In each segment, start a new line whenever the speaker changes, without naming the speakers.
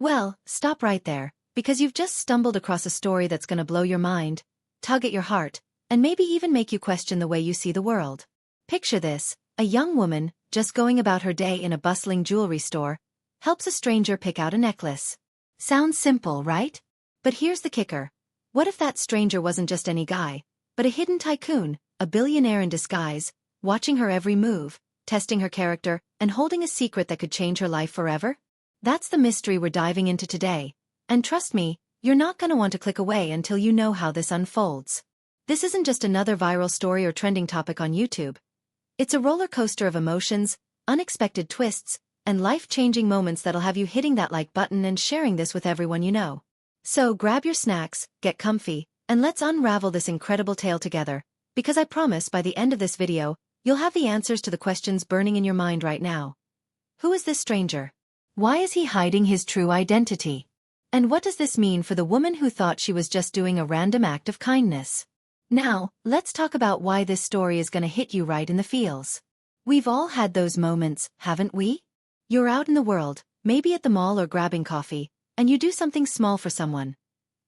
Well, stop right there, because you've just stumbled across a story that's gonna blow your mind, tug at your heart, and maybe even make you question the way you see the world. Picture this: a young woman, just going about her day in a bustling jewelry store, helps a stranger pick out a necklace. Sounds simple, right? But here's the kicker. What if that stranger wasn't just any guy, but a hidden tycoon, a billionaire in disguise, watching her every move, testing her character, and holding a secret that could change her life forever? That's the mystery we're diving into today. And trust me, you're not gonna want to click away until you know how this unfolds. This isn't just another viral story or trending topic on YouTube. It's a roller coaster of emotions, unexpected twists, and life-changing moments that'll have you hitting that like button and sharing this with everyone you know. So grab your snacks, get comfy, and let's unravel this incredible tale together, because I promise by the end of this video, you'll have the answers to the questions burning in your mind right now. Who is this stranger? Why is he hiding his true identity? And what does this mean for the woman who thought she was just doing a random act of kindness? Now, let's talk about why this story is gonna hit you right in the feels. We've all had those moments, haven't we? You're out in the world, maybe at the mall or grabbing coffee, and you do something small for someone.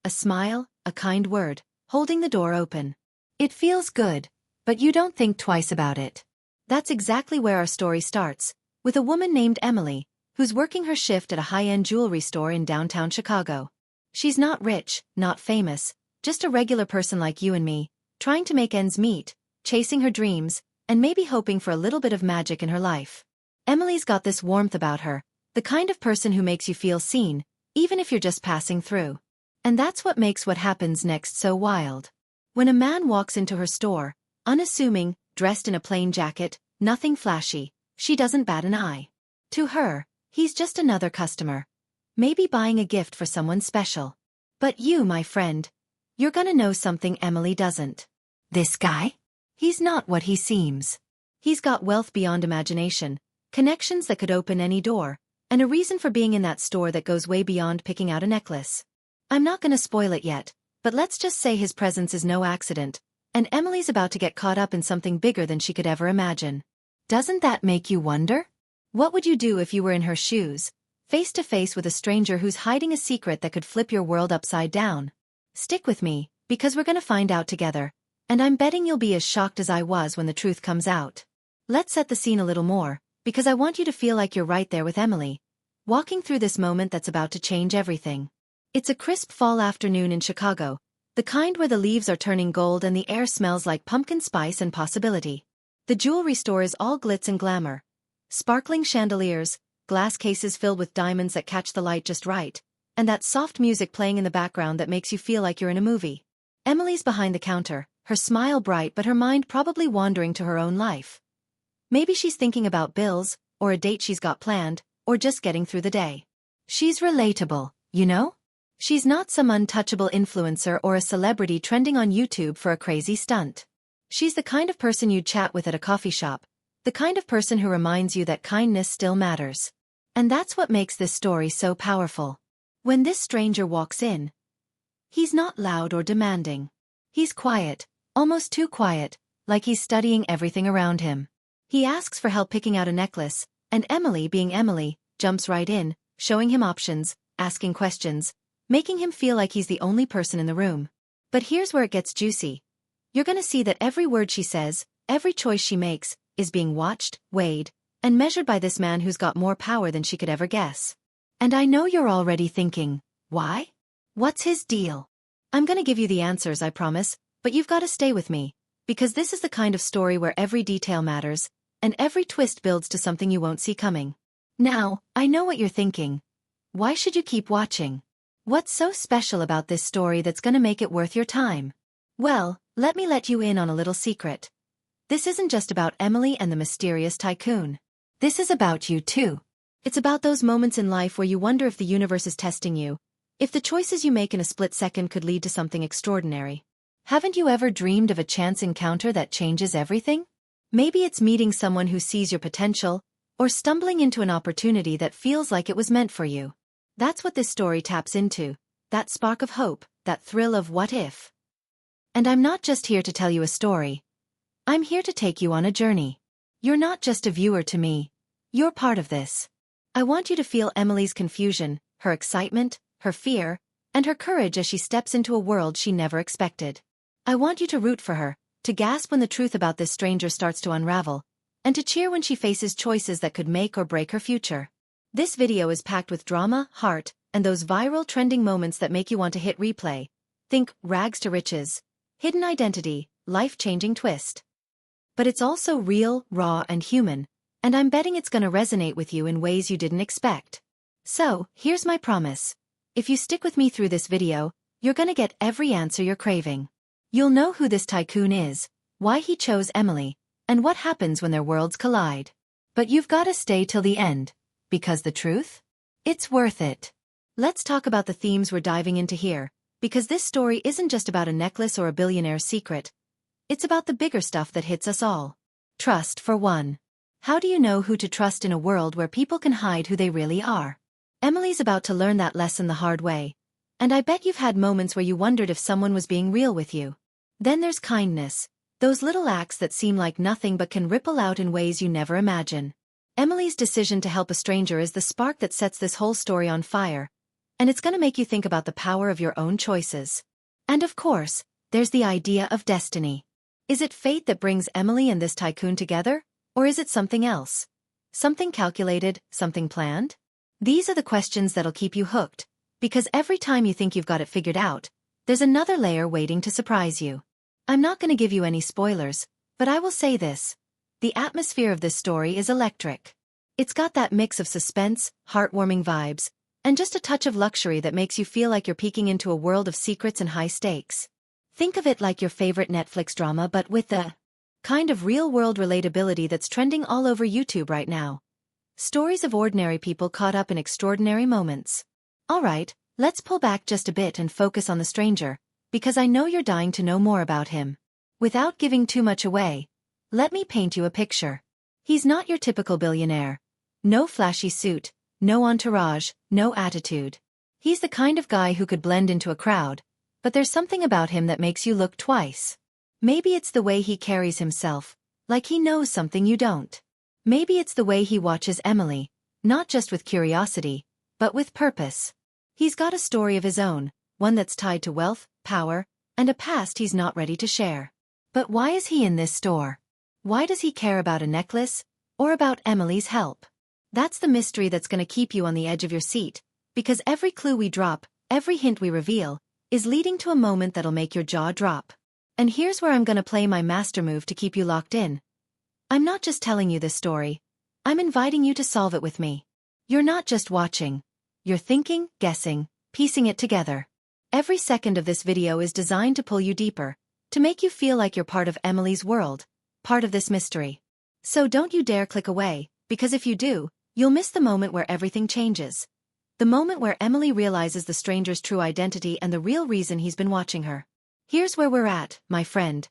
A smile, a kind word, holding the door open. It feels good, but you don't think twice about it. That's exactly where our story starts, with a woman named Emily, who's working her shift at a high-end jewelry store in downtown Chicago. She's not rich, not famous, just a regular person like you and me, trying to make ends meet, chasing her dreams, and maybe hoping for a little bit of magic in her life. Emily's got this warmth about her, the kind of person who makes you feel seen, even if you're just passing through. And that's what makes what happens next so wild. When a man walks into her store, unassuming, dressed in a plain jacket, nothing flashy, she doesn't bat an eye. To her, he's just another customer. Maybe buying a gift for someone special. But you, my friend, you're gonna know something Emily doesn't. This guy? He's not what he seems. He's got wealth beyond imagination, connections that could open any door, and a reason for being in that store that goes way beyond picking out a necklace. I'm not gonna spoil it yet, but let's just say his presence is no accident, and Emily's about to get caught up in something bigger than she could ever imagine. Doesn't that make you wonder? What would you do if you were in her shoes, face to face with a stranger who's hiding a secret that could flip your world upside down? Stick with me, because we're gonna find out together, and I'm betting you'll be as shocked as I was when the truth comes out. Let's set the scene a little more, because I want you to feel like you're right there with Emily, walking through this moment that's about to change everything. It's a crisp fall afternoon in Chicago, the kind where the leaves are turning gold and the air smells like pumpkin spice and possibility. The jewelry store is all glitz and glamour. Sparkling chandeliers, glass cases filled with diamonds that catch the light just right, and that soft music playing in the background that makes you feel like you're in a movie. Emily's behind the counter, her smile bright but her mind probably wandering to her own life. Maybe she's thinking about bills, or a date she's got planned, or just getting through the day. She's relatable, you know? She's not some untouchable influencer or a celebrity trending on YouTube for a crazy stunt. She's the kind of person you'd chat with at a coffee shop, the kind of person who reminds you that kindness still matters. And that's what makes this story so powerful. When this stranger walks in, he's not loud or demanding. He's quiet, almost too quiet, like he's studying everything around him. He asks for help picking out a necklace, and Emily, being Emily, jumps right in, showing him options, asking questions, making him feel like he's the only person in the room. But here's where it gets juicy. You're gonna see that every word she says, every choice she makes, is being watched, weighed, and measured by this man who's got more power than she could ever guess. And I know you're already thinking, why? What's his deal? I'm gonna give you the answers, I promise, but you've gotta stay with me, because this is the kind of story where every detail matters, and every twist builds to something you won't see coming. Now, I know what you're thinking. Why should you keep watching? What's so special about this story that's gonna make it worth your time? Well, let me let you in on a little secret. This isn't just about Emily and the mysterious tycoon. This is about you too. It's about those moments in life where you wonder if the universe is testing you, if the choices you make in a split second could lead to something extraordinary. Haven't you ever dreamed of a chance encounter that changes everything? Maybe it's meeting someone who sees your potential, or stumbling into an opportunity that feels like it was meant for you. That's what this story taps into, that spark of hope, that thrill of what if. And I'm not just here to tell you a story. I'm here to take you on a journey. You're not just a viewer to me. You're part of this. I want you to feel Emily's confusion, her excitement, her fear, and her courage as she steps into a world she never expected. I want you to root for her, to gasp when the truth about this stranger starts to unravel, and to cheer when she faces choices that could make or break her future. This video is packed with drama, heart, and those viral trending moments that make you want to hit replay. Think rags to riches, hidden identity, life-changing twist. But it's also real, raw, and human, and I'm betting it's gonna resonate with you in ways you didn't expect. So, here's my promise. If you stick with me through this video, you're gonna get every answer you're craving. You'll know who this tycoon is, why he chose Emily, and what happens when their worlds collide. But you've gotta stay till the end, because the truth? It's worth it. Let's talk about the themes we're diving into here, because this story isn't just about a necklace or a billionaire's secret. It's about the bigger stuff that hits us all. Trust, for one. How do you know who to trust in a world where people can hide who they really are? Emily's about to learn that lesson the hard way. And I bet you've had moments where you wondered if someone was being real with you. Then there's kindness, those little acts that seem like nothing but can ripple out in ways you never imagine. Emily's decision to help a stranger is the spark that sets this whole story on fire, and it's gonna make you think about the power of your own choices. And of course, there's the idea of destiny. Is it fate that brings Emily and this tycoon together, or is it something else? Something calculated, something planned? These are the questions that'll keep you hooked, because every time you think you've got it figured out, there's another layer waiting to surprise you. I'm not gonna give you any spoilers, but I will say this. The atmosphere of this story is electric. It's got that mix of suspense, heartwarming vibes, and just a touch of luxury that makes you feel like you're peeking into a world of secrets and high stakes. Think of it like your favorite Netflix drama but with the kind of real-world relatability that's trending all over YouTube right now. Stories of ordinary people caught up in extraordinary moments. Alright, let's pull back just a bit and focus on the stranger, because I know you're dying to know more about him. Without giving too much away, let me paint you a picture. He's not your typical billionaire. No flashy suit, no entourage, no attitude. He's the kind of guy who could blend into a crowd, but there's something about him that makes you look twice. Maybe it's the way he carries himself, like he knows something you don't. Maybe it's the way he watches Emily, not just with curiosity, but with purpose. He's got a story of his own, one that's tied to wealth, power, and a past he's not ready to share. But why is he in this store? Why does he care about a necklace, or about Emily's help? That's the mystery that's gonna keep you on the edge of your seat, because every clue we drop, every hint we reveal, is leading to a moment that'll make your jaw drop. And here's where I'm gonna play my master move to keep you locked in. I'm not just telling you this story. I'm inviting you to solve it with me. You're not just watching. You're thinking, guessing, piecing it together. Every second of this video is designed to pull you deeper, to make you feel like you're part of Emily's world, part of this mystery. So don't you dare click away, because if you do, you'll miss the moment where everything changes. The moment where Emily realizes the stranger's true identity and the real reason he's been watching her. Here's where we're at, my friend.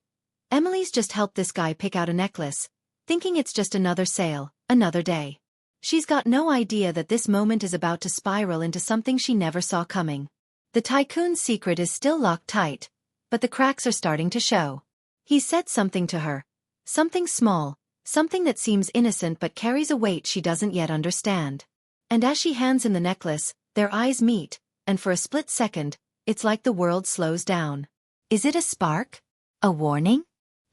Emily's just helped this guy pick out a necklace, thinking it's just another sale, another day. She's got no idea that this moment is about to spiral into something she never saw coming. The tycoon's secret is still locked tight, but the cracks are starting to show. He said something to her. Something small, something that seems innocent but carries a weight she doesn't yet understand. And as she hands him the necklace, their eyes meet, and for a split second, it's like the world slows down. Is it a spark? A warning?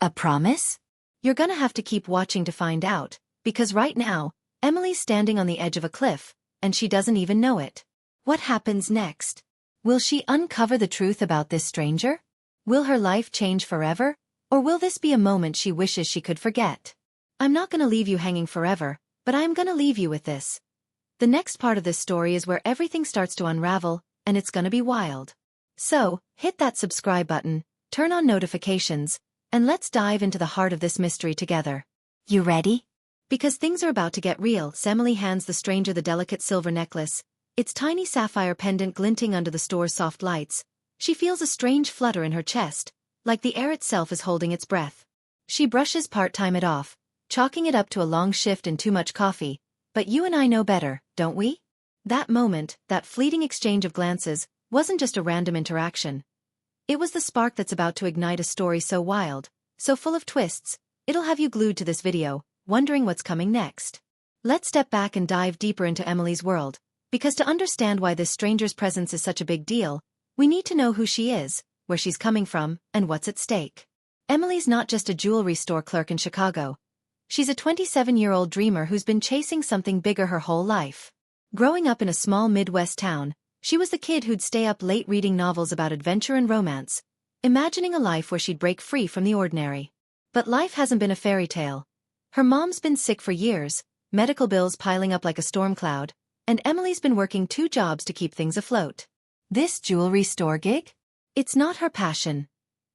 A promise? You're gonna have to keep watching to find out, because right now, Emily's standing on the edge of a cliff, and she doesn't even know it. What happens next? Will she uncover the truth about this stranger? Will her life change forever, or will this be a moment she wishes she could forget? I'm not gonna leave you hanging forever, but I'm gonna leave you with this. The next part of this story is where everything starts to unravel, and it's gonna be wild. So, hit that subscribe button, turn on notifications, and let's dive into the heart of this mystery together. You ready? Because things are about to get real. Emily hands the stranger the delicate silver necklace, its tiny sapphire pendant glinting under the store's soft lights. She feels a strange flutter in her chest, like the air itself is holding its breath. She brushes part-time it off, chalking it up to a long shift and too much coffee. But you and I know better, don't we? That moment, that fleeting exchange of glances, wasn't just a random interaction. It was the spark that's about to ignite a story so wild, so full of twists, it'll have you glued to this video, wondering what's coming next. Let's step back and dive deeper into Emily's world, Because to understand why this stranger's presence is such a big deal, we need to know who she is, where she's coming from, and what's at stake. Emily's not just a jewelry store clerk in Chicago. She's a 27-year-old dreamer who's been chasing something bigger her whole life. Growing up in a small Midwest town, she was the kid who'd stay up late reading novels about adventure and romance, imagining a life where she'd break free from the ordinary. But life hasn't been a fairy tale. Her mom's been sick for years, medical bills piling up like a storm cloud, and Emily's been working 2 jobs to keep things afloat. This jewelry store gig? It's not her passion.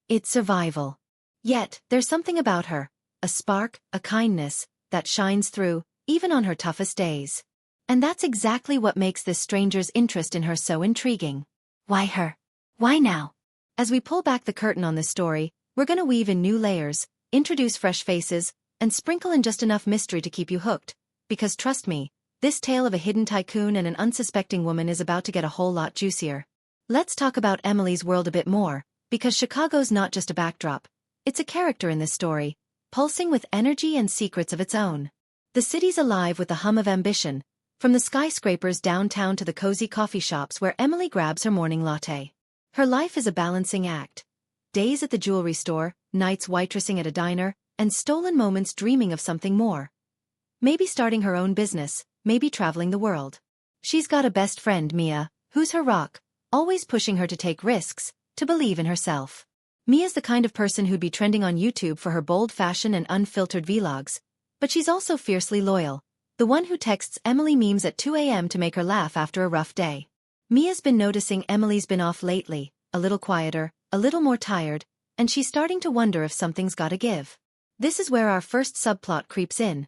It's survival. Yet, there's something about her, a spark, a kindness, that shines through, even on her toughest days. And that's exactly what makes this stranger's interest in her so intriguing. Why her? Why now? As we pull back the curtain on this story, we're gonna weave in new layers, introduce fresh faces, and sprinkle in just enough mystery to keep you hooked. Because trust me, this tale of a hidden tycoon and an unsuspecting woman is about to get a whole lot juicier. Let's talk about Emily's world a bit more, because Chicago's not just a backdrop. It's a character in this story, pulsing with energy and secrets of its own. The city's alive with the hum of ambition, from the skyscrapers downtown to the cozy coffee shops where Emily grabs her morning latte. Her life is a balancing act. Days at the jewelry store, nights waitressing at a diner, and stolen moments dreaming of something more. Maybe starting her own business, maybe traveling the world. She's got a best friend, Mia, who's her rock, always pushing her to take risks, to believe in herself. Mia's the kind of person who'd be trending on YouTube for her bold fashion and unfiltered vlogs, but she's also fiercely loyal, the one who texts Emily memes at 2 a.m. to make her laugh after a rough day. Mia's been noticing Emily's been off lately, a little quieter, a little more tired, and she's starting to wonder if something's gotta give. This is where our first subplot creeps in.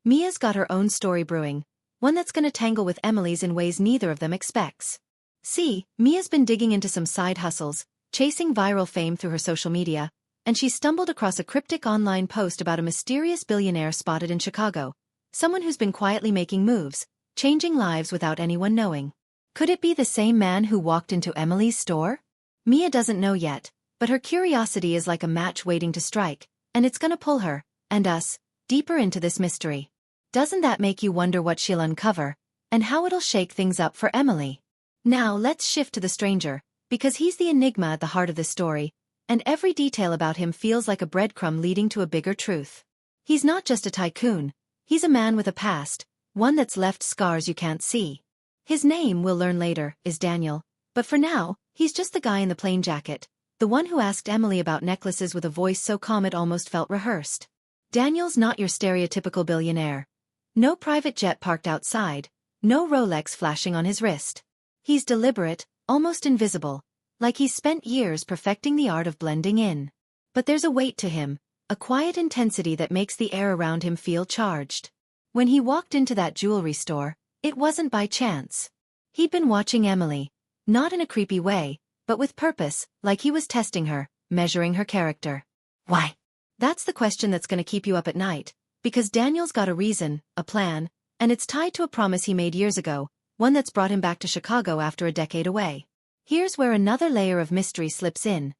Mia's got her own story brewing, one that's gonna tangle with Emily's in ways neither of them expects. See, Mia's been digging into some side hustles, chasing viral fame through her social media, and she stumbled across a cryptic online post about a mysterious billionaire spotted in Chicago, someone who's been quietly making moves, changing lives without anyone knowing. Could it be the same man who walked into Emily's store? Mia doesn't know yet, but her curiosity is like a match waiting to strike, and it's gonna pull her, and us, deeper into this mystery. Doesn't that make you wonder what she'll uncover, and how it'll shake things up for Emily? Now let's shift to the stranger, because he's the enigma at the heart of this story, and every detail about him feels like a breadcrumb leading to a bigger truth. He's not just a tycoon, he's a man with a past, one that's left scars you can't see. His name, we'll learn later, is Daniel, but for now, he's just the guy in the plain jacket, the one who asked Emily about necklaces with a voice so calm it almost felt rehearsed. Daniel's not your stereotypical billionaire. No private jet parked outside, no Rolex flashing on his wrist. He's deliberate, almost invisible, like he's spent years perfecting the art of blending in. But there's a weight to him, a quiet intensity that makes the air around him feel charged. When he walked into that jewelry store, it wasn't by chance. He'd been watching Emily, not in a creepy way, but with purpose, like he was testing her, measuring her character. Why? That's the question that's gonna keep you up at night, because Daniel's got a reason, a plan, and it's tied to a promise he made years ago, one that's brought him back to Chicago after a decade away. Here's where another layer of mystery slips in.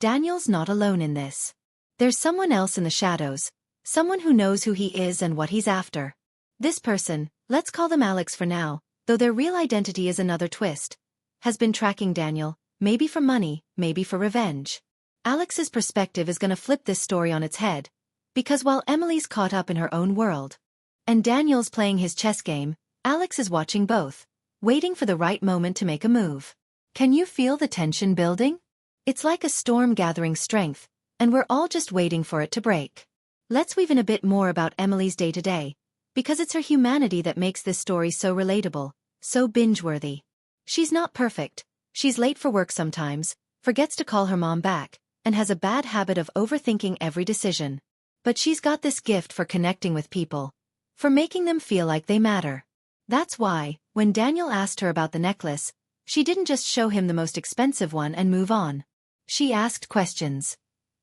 Daniel's not alone in this. There's someone else in the shadows, someone who knows who he is and what he's after. This person, let's call them Alex for now, though their real identity is another twist, has been tracking Daniel, maybe for money, maybe for revenge. Alex's perspective is gonna flip this story on its head, because while Emily's caught up in her own world, and Daniel's playing his chess game, Alex is watching both, waiting for the right moment to make a move. Can you feel the tension building? It's like a storm gathering strength, and we're all just waiting for it to break. Let's weave in a bit more about Emily's day-to-day, because it's her humanity that makes this story so relatable, so binge-worthy. She's not perfect, she's late for work sometimes, forgets to call her mom back, and has a bad habit of overthinking every decision. But she's got this gift for connecting with people, for making them feel like they matter. That's why, when Daniel asked her about the necklace, she didn't just show him the most expensive one and move on. She asked questions.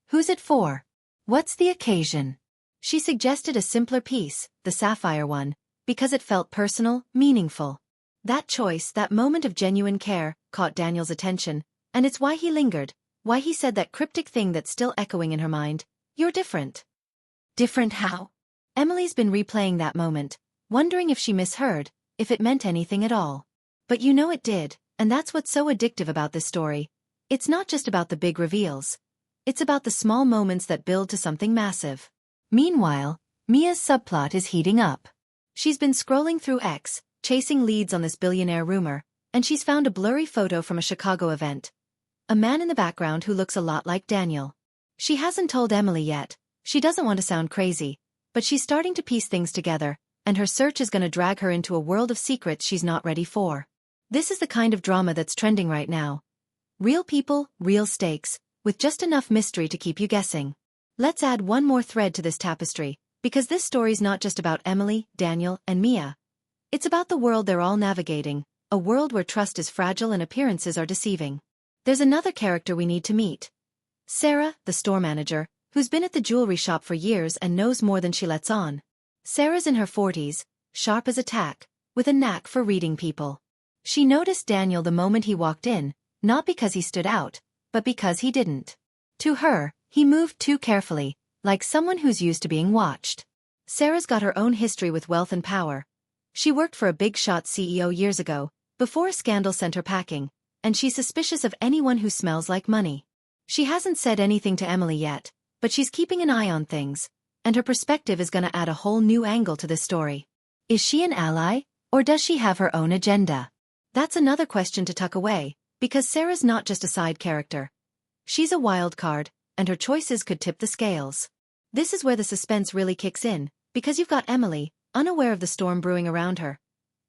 Who's it for? What's the occasion? She suggested a simpler piece, the sapphire one, because it felt personal, meaningful. That choice, that moment of genuine care, caught Daniel's attention, and it's why he lingered, why he said that cryptic thing that's still echoing in her mind, "You're different." Different how? Emily's been replaying that moment, wondering if she misheard, if it meant anything at all. But you know it did, and that's what's so addictive about this story. It's not just about the big reveals. It's about the small moments that build to something massive. Meanwhile, Mia's subplot is heating up. She's been scrolling through X, chasing leads on this billionaire rumor, and she's found a blurry photo from a Chicago event. A man in the background who looks a lot like Daniel. She hasn't told Emily yet. She doesn't want to sound crazy, but she's starting to piece things together, and her search is going to drag her into a world of secrets she's not ready for. This is the kind of drama that's trending right now. Real people, real stakes, with just enough mystery to keep you guessing. Let's add one more thread to this tapestry, because this story's not just about Emily, Daniel, and Mia. It's about the world they're all navigating, a world where trust is fragile and appearances are deceiving. There's another character we need to meet. Sarah, the store manager, who's been at the jewelry shop for years and knows more than she lets on. Sarah's in her 40s, sharp as a tack, with a knack for reading people. She noticed Daniel the moment he walked in, not because he stood out, but because he didn't. To her, he moved too carefully, like someone who's used to being watched. Sarah's got her own history with wealth and power. She worked for a big-shot CEO years ago, before a scandal sent her packing, and she's suspicious of anyone who smells like money. She hasn't said anything to Emily yet, but she's keeping an eye on things, and her perspective is going to add a whole new angle to this story. Is she an ally, or does she have her own agenda? That's another question to tuck away, because Sarah's not just a side character. She's a wild card, and her choices could tip the scales. This is where the suspense really kicks in, because you've got Emily, unaware of the storm brewing around her.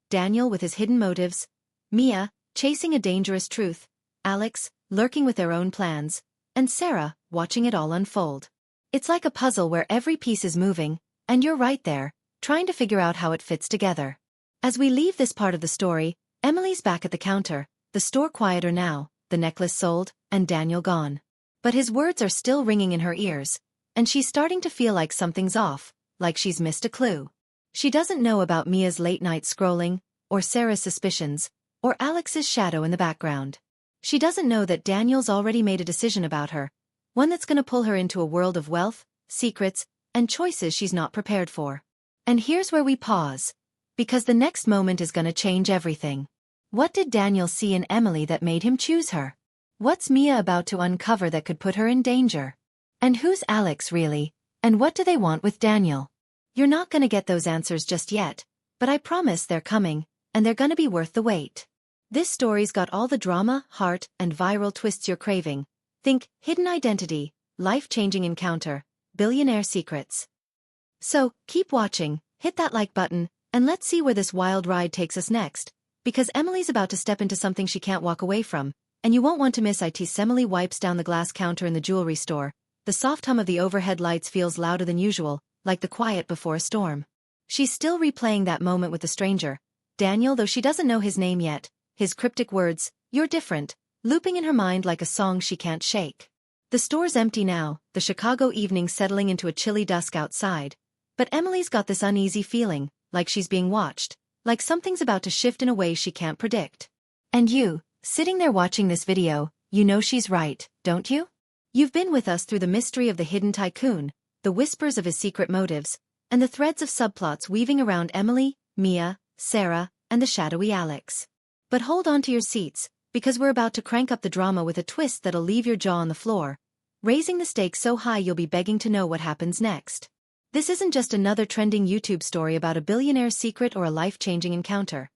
Daniel with his hidden motives. Mia, chasing a dangerous truth. Alex, lurking with their own plans. And Sarah, watching it all unfold. It's like a puzzle where every piece is moving, and you're right there, trying to figure out how it fits together. As we leave this part of the story, Emily's back at the counter, the store quieter now, the necklace sold, and Daniel gone. But his words are still ringing in her ears, and she's starting to feel like something's off, like she's missed a clue. She doesn't know about Mia's late-night scrolling, or Sarah's suspicions, or Alex's shadow in the background. She doesn't know that Daniel's already made a decision about her, one that's going to pull her into a world of wealth, secrets, and choices she's not prepared for. And here's where we pause, because the next moment is going to change everything. What did Daniel see in Emily that made him choose her? What's Mia about to uncover that could put her in danger? And who's Alex really, and what do they want with Daniel? You're not going to get those answers just yet, but I promise they're coming, and they're going to be worth the wait. This story's got all the drama, heart, and viral twists you're craving. Think hidden identity, life-changing encounter, billionaire secrets. So, keep watching, hit that like button, and let's see where this wild ride takes us next, because Emily's about to step into something she can't walk away from, and you won't want to miss it. Emily wipes down the glass counter in the jewelry store. The soft hum of the overhead lights feels louder than usual, like the quiet before a storm. She's still replaying that moment with the stranger, Daniel, though she doesn't know his name yet. His cryptic words, "You're different," looping in her mind like a song she can't shake. The store's empty now, the Chicago evening settling into a chilly dusk outside. But Emily's got this uneasy feeling, like she's being watched, like something's about to shift in a way she can't predict. And you, sitting there watching this video, you know she's right, don't you? You've been with us through the mystery of the hidden tycoon, the whispers of his secret motives, and the threads of subplots weaving around Emily, Mia, Sarah, and the shadowy Alex. But hold on to your seats, because we're about to crank up the drama with a twist that'll leave your jaw on the floor, raising the stakes so high you'll be begging to know what happens next. This isn't just another trending YouTube story about a billionaire's secret or a life-changing encounter.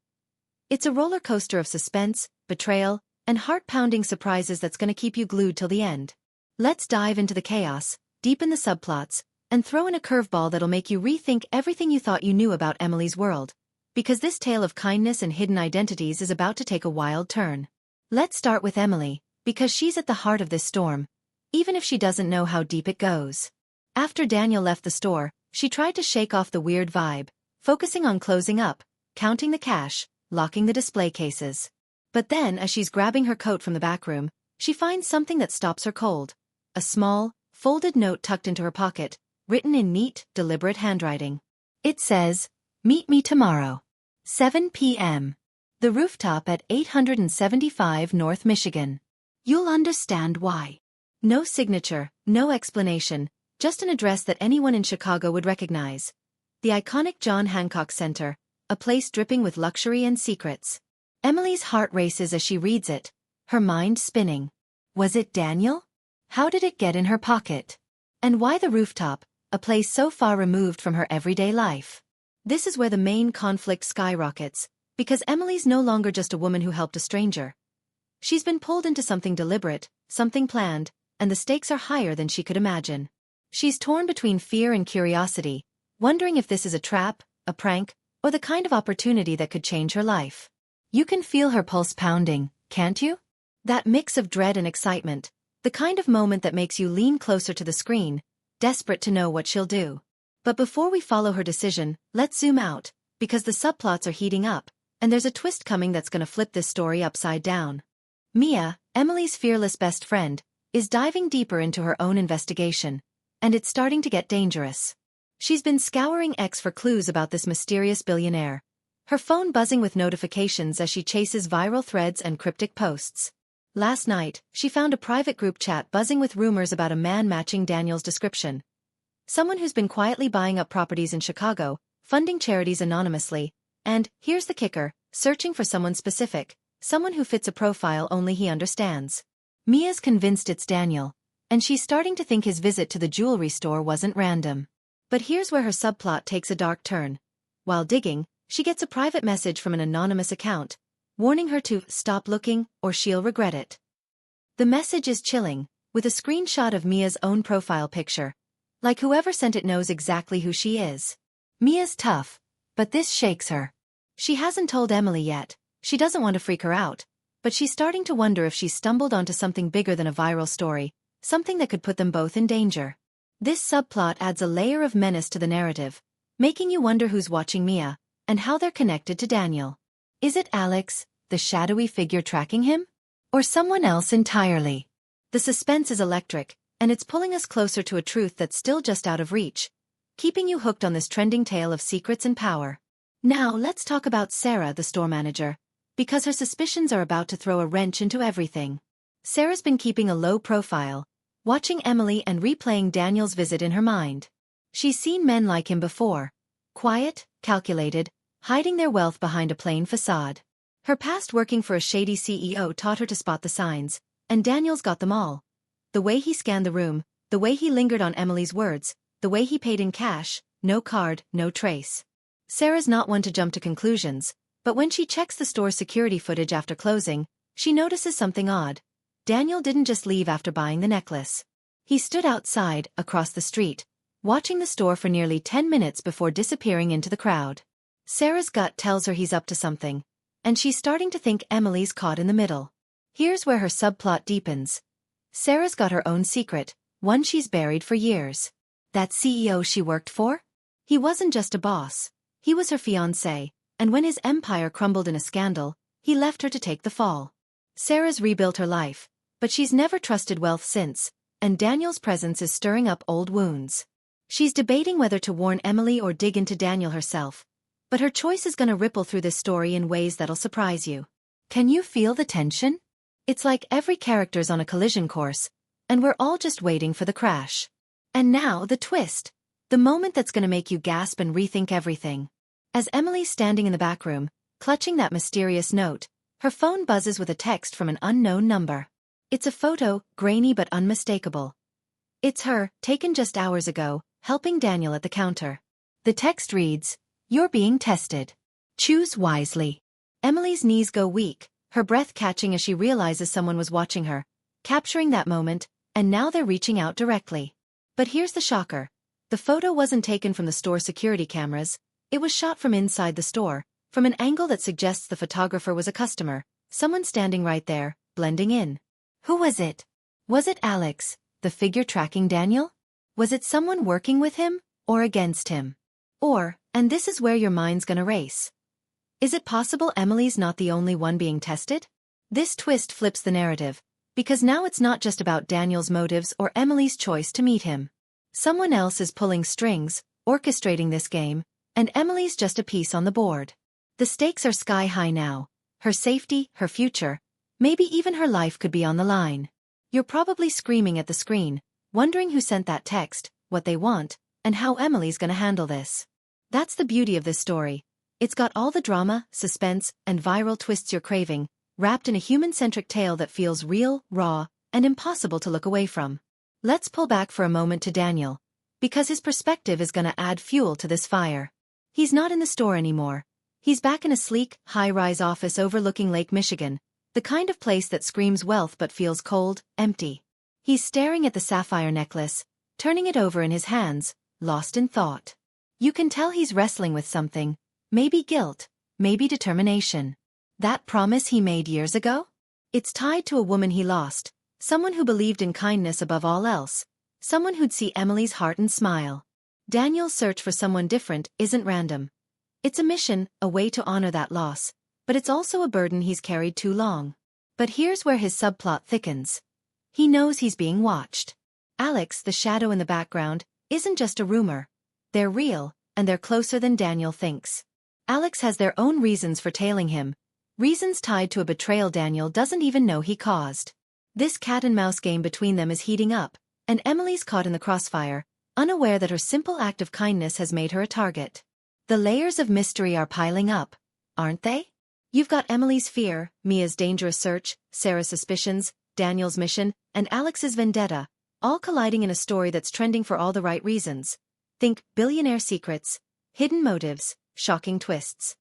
It's a roller coaster of suspense, betrayal, and heart-pounding surprises that's going to keep you glued till the end. Let's dive into the chaos, deepen the subplots, and throw in a curveball that'll make you rethink everything you thought you knew about Emily's world. Because this tale of kindness and hidden identities is about to take a wild turn. Let's start with Emily, because she's at the heart of this storm, even if she doesn't know how deep it goes. After Daniel left the store, she tried to shake off the weird vibe, focusing on closing up, counting the cash, locking the display cases. But then, as she's grabbing her coat from the back room, she finds something that stops her cold. A small, folded note tucked into her pocket, written in neat, deliberate handwriting. It says, "Meet me tomorrow. 7 p.m. The rooftop at 875 North Michigan. You'll understand why." No signature, no explanation, just an address that anyone in Chicago would recognize. The iconic John Hancock Center, a place dripping with luxury and secrets. Emily's heart races as she reads it, her mind spinning. Was it Daniel? How did it get in her pocket? And why the rooftop, a place so far removed from her everyday life? This is where the main conflict skyrockets, because Emily's no longer just a woman who helped a stranger. She's been pulled into something deliberate, something planned, and the stakes are higher than she could imagine. She's torn between fear and curiosity, wondering if this is a trap, a prank, or the kind of opportunity that could change her life. You can feel her pulse pounding, can't you? That mix of dread and excitement, the kind of moment that makes you lean closer to the screen, desperate to know what she'll do. But before we follow her decision, let's zoom out, because the subplots are heating up, and there's a twist coming that's gonna flip this story upside down. Mia, Emily's fearless best friend, is diving deeper into her own investigation, and it's starting to get dangerous. She's been scouring X for clues about this mysterious billionaire, her phone buzzing with notifications as she chases viral threads and cryptic posts. Last night, she found a private group chat buzzing with rumors about a man matching Daniel's description. Someone who's been quietly buying up properties in Chicago, funding charities anonymously, and, here's the kicker, searching for someone specific, someone who fits a profile only he understands. Mia's convinced it's Daniel, and she's starting to think his visit to the jewelry store wasn't random. But here's where her subplot takes a dark turn. While digging, she gets a private message from an anonymous account, warning her to stop looking or she'll regret it. The message is chilling, with a screenshot of Mia's own profile picture. Like whoever sent it knows exactly who she is. Mia's tough, but this shakes her. She hasn't told Emily yet, she doesn't want to freak her out, but she's starting to wonder if she's stumbled onto something bigger than a viral story, something that could put them both in danger. This subplot adds a layer of menace to the narrative, making you wonder who's watching Mia, and how they're connected to Daniel. Is it Alex, the shadowy figure tracking him? Or someone else entirely? The suspense is electric, and it's pulling us closer to a truth that's still just out of reach, keeping you hooked on this trending tale of secrets and power. Now let's talk about Sarah, the store manager, because her suspicions are about to throw a wrench into everything. Sarah's been keeping a low profile, watching Emily and replaying Daniel's visit in her mind. She's seen men like him before, quiet, calculated, hiding their wealth behind a plain facade. Her past working for a shady CEO taught her to spot the signs, and Daniel's got them all. The way he scanned the room, the way he lingered on Emily's words, the way he paid in cash, no card, no trace. Sarah's not one to jump to conclusions, but when she checks the store's security footage after closing, she notices something odd. Daniel didn't just leave after buying the necklace. He stood outside, across the street, watching the store for nearly 10 minutes before disappearing into the crowd. Sarah's gut tells her he's up to something, and she's starting to think Emily's caught in the middle. Here's where her subplot deepens. Sarah's got her own secret, one she's buried for years. That CEO she worked for? He wasn't just a boss. He was her fiancé, and when his empire crumbled in a scandal, he left her to take the fall. Sarah's rebuilt her life, but she's never trusted wealth since, and Daniel's presence is stirring up old wounds. She's debating whether to warn Emily or dig into Daniel herself, but her choice is gonna ripple through this story in ways that'll surprise you. Can you feel the tension? It's like every character's on a collision course, and we're all just waiting for the crash. And now the twist. The moment that's gonna make you gasp and rethink everything. As Emily's standing in the back room, clutching that mysterious note, her phone buzzes with a text from an unknown number. It's a photo, grainy but unmistakable. It's her, taken just hours ago, helping Daniel at the counter. The text reads, "You're being tested. Choose wisely." Emily's knees go weak, her breath catching as she realizes someone was watching her, capturing that moment, and now they're reaching out directly. But here's the shocker. The photo wasn't taken from the store security cameras, it was shot from inside the store, from an angle that suggests the photographer was a customer, someone standing right there, blending in. Who was it? Was it Alex, the figure tracking Daniel? Was it someone working with him, or against him? Or, and this is where your mind's gonna race, is it possible Emily's not the only one being tested? This twist flips the narrative, because now it's not just about Daniel's motives or Emily's choice to meet him. Someone else is pulling strings, orchestrating this game, and Emily's just a piece on the board. The stakes are sky high now. Her safety, her future, maybe even her life could be on the line. You're probably screaming at the screen, wondering who sent that text, what they want, and how Emily's gonna handle this. That's the beauty of this story. It's got all the drama, suspense, and viral twists you're craving, wrapped in a human-centric tale that feels real, raw, and impossible to look away from. Let's pull back for a moment to Daniel, because his perspective is gonna add fuel to this fire. He's not in the store anymore. He's back in a sleek, high-rise office overlooking Lake Michigan, the kind of place that screams wealth but feels cold, empty. He's staring at the sapphire necklace, turning it over in his hands, lost in thought. You can tell he's wrestling with something, maybe guilt, maybe determination. That promise he made years ago? It's tied to a woman he lost, someone who believed in kindness above all else, someone who'd see Emily's heart and smile. Daniel's search for someone different isn't random. It's a mission, a way to honor that loss, but it's also a burden he's carried too long. But here's where his subplot thickens. He knows he's being watched. Alex, the shadow in the background, isn't just a rumor. They're real, and they're closer than Daniel thinks. Alex has their own reasons for tailing him, reasons tied to a betrayal Daniel doesn't even know he caused. This cat-and-mouse game between them is heating up, and Emily's caught in the crossfire, unaware that her simple act of kindness has made her a target. The layers of mystery are piling up, aren't they? You've got Emily's fear, Mia's dangerous search, Sarah's suspicions, Daniel's mission, and Alex's vendetta, all colliding in a story that's trending for all the right reasons. Think billionaire secrets, hidden motives, shocking twists.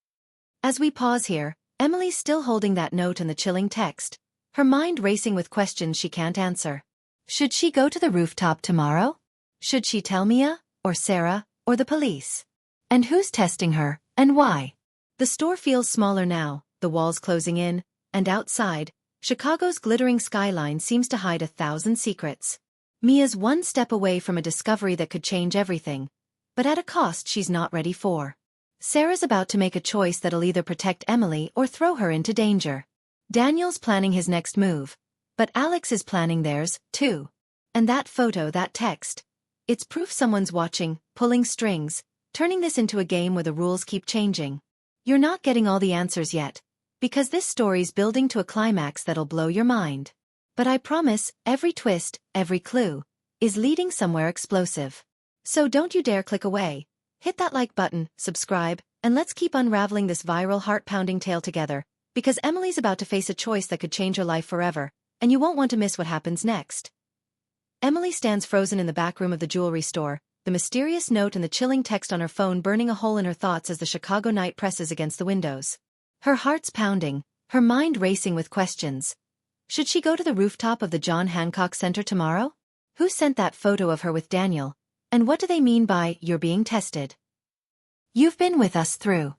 As we pause here, Emily's still holding that note and the chilling text, her mind racing with questions she can't answer. Should she go to the rooftop tomorrow? Should she tell Mia, or Sarah, or the police? And who's testing her, and why? The store feels smaller now, the walls closing in, and outside, Chicago's glittering skyline seems to hide 1,000 secrets. Mia's one step away from a discovery that could change everything, but at a cost she's not ready for. Sarah's about to make a choice that'll either protect Emily or throw her into danger. Daniel's planning his next move, but Alex is planning theirs, too. And that photo, that text, it's proof someone's watching, pulling strings, turning this into a game where the rules keep changing. You're not getting all the answers yet, because this story's building to a climax that'll blow your mind. But I promise, every twist, every clue, is leading somewhere explosive. So don't you dare click away. Hit that like button, subscribe, and let's keep unraveling this viral heart-pounding tale together, because Emily's about to face a choice that could change her life forever, and you won't want to miss what happens next. Emily stands frozen in the back room of the jewelry store, the mysterious note and the chilling text on her phone burning a hole in her thoughts as the Chicago night presses against the windows. Her heart's pounding, her mind racing with questions. Should she go to the rooftop of the John Hancock Center tomorrow? Who sent that photo of her with Daniel? And what do they mean by "you're being tested"? You've been with us through